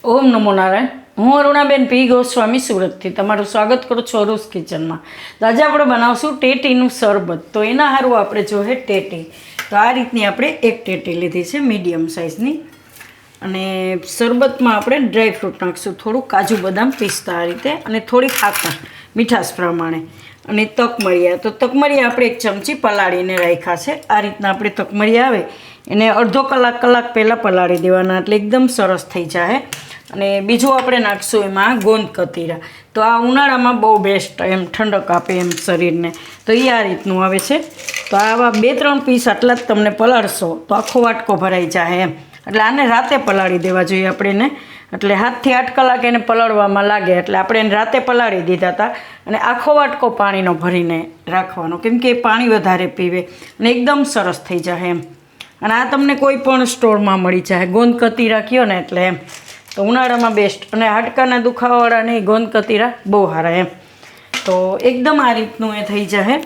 ઓમ નમો નારાયણ. હું અરુણાબેન પી ગોસ્વામી સુરતથી તમારું સ્વાગત કરું છું અરુસ કિચનમાં. તો આજે આપણે બનાવશું ટેટીનું શરબત. તો એના સારું આપણે જોઈએ ટેટી. તો આ રીતની આપણે એક ટેટી લીધી છે મીડિયમ સાઇઝની. અને શરબતમાં આપણે ડ્રાયફ્રૂટ નાખીશું, થોડું કાજુ બદામ પિસ્તા આ રીતે, અને થોડી ખાખર મીઠાશ પ્રમાણે, અને તકમરિયા. તો તકમરિયા આપણે એક ચમચી પલાળીને રાખ્યા છે. આ રીતના આપણે તકમરિયા આવે એને અડધો કલાક પહેલાં પલાળી દેવાના, એટલે એકદમ સરસ થઈ જાય. અને બીજું આપણે નાખીશું એમાં ગોંદ કતીરા. તો આ ઉનાળામાં બહુ બેસ્ટ, એમ ઠંડક આપે એમ શરીરને. તો એ આ રીતનું આવે છે. તો આવા 2-3 પીસ આટલા જ તમને પલાળશો તો આખો વાટકો ભરાઈ જાય એમ. એટલે આને રાતે પલાળી દેવા જોઈએ આપણે એને. એટલે 7 થી 8 કલાક એને પલાળવામાં લાગે, એટલે આપણે એને રાતે પલાળી દીધા હતા. અને આખો વાટકો પાણીનો ભરીને રાખવાનો, કેમ કે એ પાણી વધારે પીવે અને એકદમ સરસ થઈ જાય એમ. અને આ તમને કોઈ પણ સ્ટોરમાં મળી જાય. ગોંદ કતીરા કહો ને એટલે એમ. તો ઉનાળામાં બેસ્ટ. અને હાડકાના દુખાવાવાળાને ગોંદ કતીરા બહુ સારા એમ. તો એકદમ આ રીતનું એ થઈ જાય.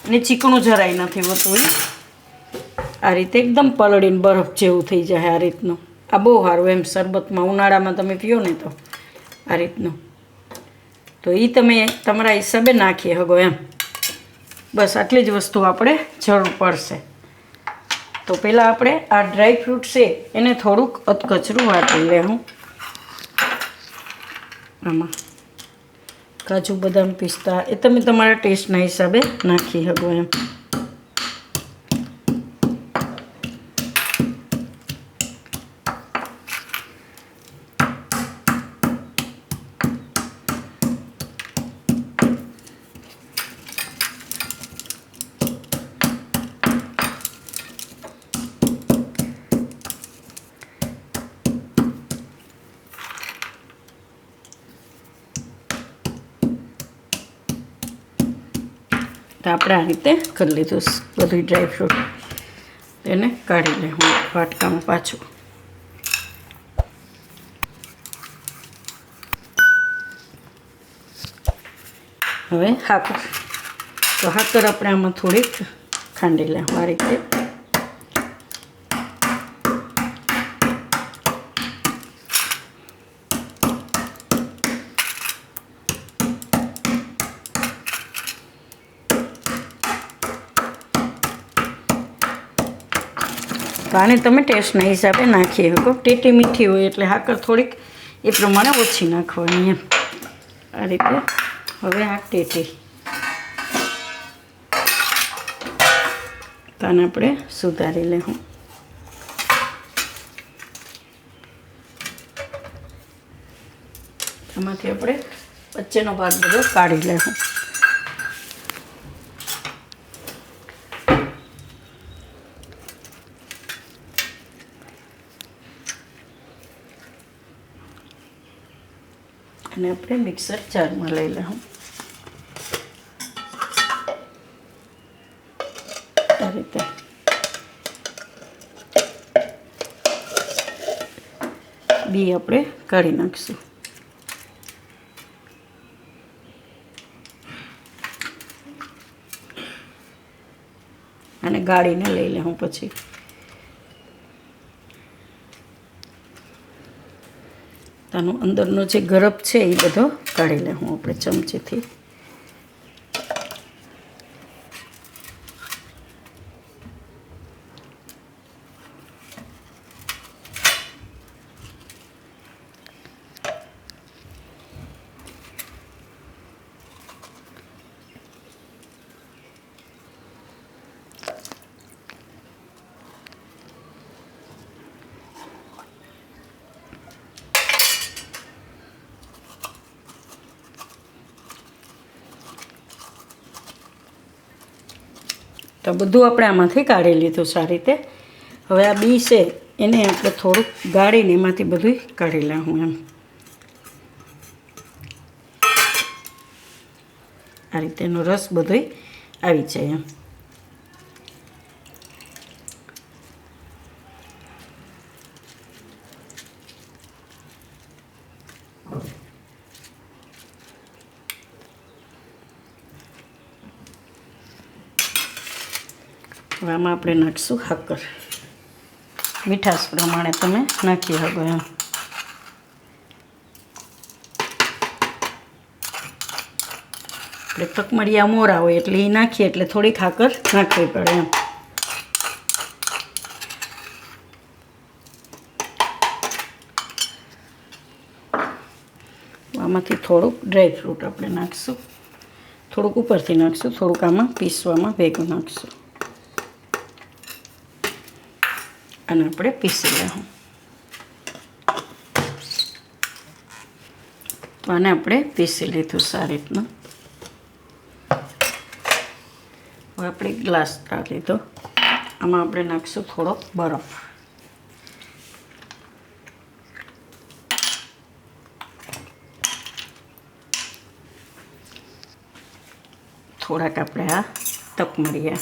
અને ચીકણું જરાય નથી હોતું એ. આ રીતે એકદમ પલળીને બરફ જેવું થઈ જાય આ રીતનું. આ બહુ સારું એમ શરબતમાં ઉનાળામાં તમે પીઓ ને તો આ રીતનું. તો એ તમે તમારા હિસાબે નાખી શકો એમ. બસ આટલી જ વસ્તુ આપણે જરૂર પડશે. તો પહેલાં આપણે આ ડ્રાયફ્રૂટ છે એને થોડુંક અધકચરું વાટી લેવું. આમાં કાજુ બદામ પિસ્તા એ તમે તમારા ટેસ્ટના હિસાબે નાખી શકો એમ. તો આપણે આ રીતે કરી લીધું બધું ડ્રાયફ્રૂટ. તેને કાઢી લે હું વાટકામાં પાછું. હવે હાકર. તો હાકર આપણે આમાં થોડીક ખાંડી લે આ રીતે. તો આને તમે ટેસ્ટના હિસાબે નાખી શકો. ટેટી મીઠી હોય એટલે હાકર થોડીક એ પ્રમાણે ઓછી નાખવાની એમ. આ રીતે હવે આ ટેટી. તો આને આપણે સુધારી લેવું. આમાંથી આપણે વચ્ચેનો ભાગ બધો કાઢી લેવું. અને આપણે મિક્સર જારમાં લઈ લઉં. આ રીતે બી આપણે કાઢી નાખીશું. અને ગાળીને લઈ લઉં પછી. આનો અંદરનો જે ગરબ છે એ બધો કાઢી લે હું આપણે ચમચીથી. તો બધું આપણે આમાંથી કાઢી લીધું સારી રીતે. હવે આ બી છે એને આપણે થોડુંક ગાળીને એમાંથી બધું કાઢી લઉં એમ. આ રીતે એનો રસ બધો આવી જાય એમ. હવે આમાં આપણે નાખીશું સાકર. મીઠાશ પ્રમાણે તમે નાખી શકો એમ. આપણે તકમરિયા મોરા હોય એટલે એ નાખીએ એટલે થોડી ખાકર નાખવી પડે એમ. આમાંથી થોડુંક ડ્રાય ફ્રૂટ આપણે નાખીશું, થોડુંક ઉપરથી નાખીશું, થોડુંક આમાં પીસવામાં ભેગું નાખીશું અને આપણે પીસી લઈશું. તો આને આપણે પીસી લીધું સારી રીતના. હવે આપણે ગ્લાસ લીધો, આમાં આપણે નાખીશું થોડો બરફ. થોડાક આપણે આ તકમરિયા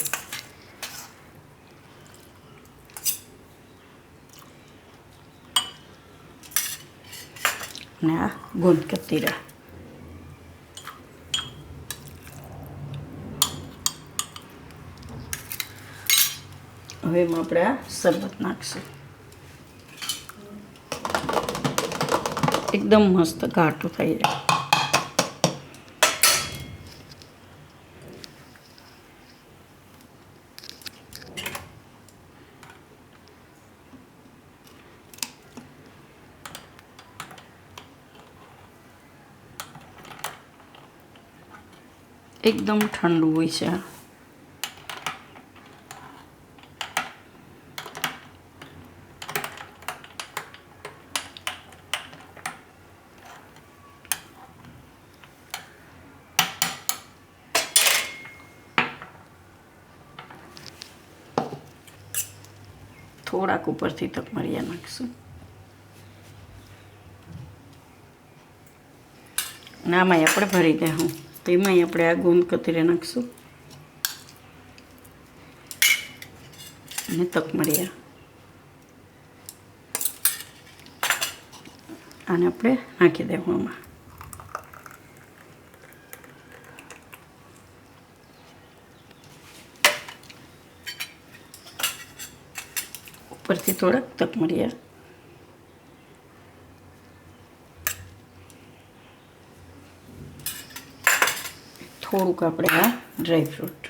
અને આ ગોંદ કતીરા. હવે એમાં આપણે આ શરબત નાખશું. એકદમ મસ્ત ઘાટું થઈ જાય. એકદમ ઠંડુ હોય છે. થોડાક ઉપરથી તકમરિયા નાખશું અને આમાં આપણે ભરી દઈશું. તો એમાં આપણે આ ગોંદ કતરી નાખીશું અને તકમરિયા આને આપણે નાખી દઈશું આમાં. ઉપરથી થોડાક તકમરિયા. થોડુંક આપણે આ ડ્રાય ફ્રૂટ.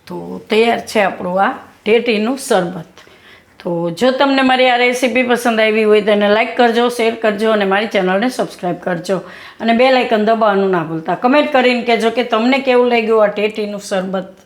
તો તૈયાર છે આપણું આ ટેટીનું શરબત. તો જો તમને મારી આ રેસીપી પસંદ આવી હોય તો એને લાઇક કરજો, શેર કરજો અને મારી ચેનલને સબસ્ક્રાઈબ કરજો અને બેલ આઇકન દબાવવાનું ના ભૂલતા. કમેન્ટ કરીને કહેજો કે તમને કેવું લાગ્યું આ ટેટીનું શરબત.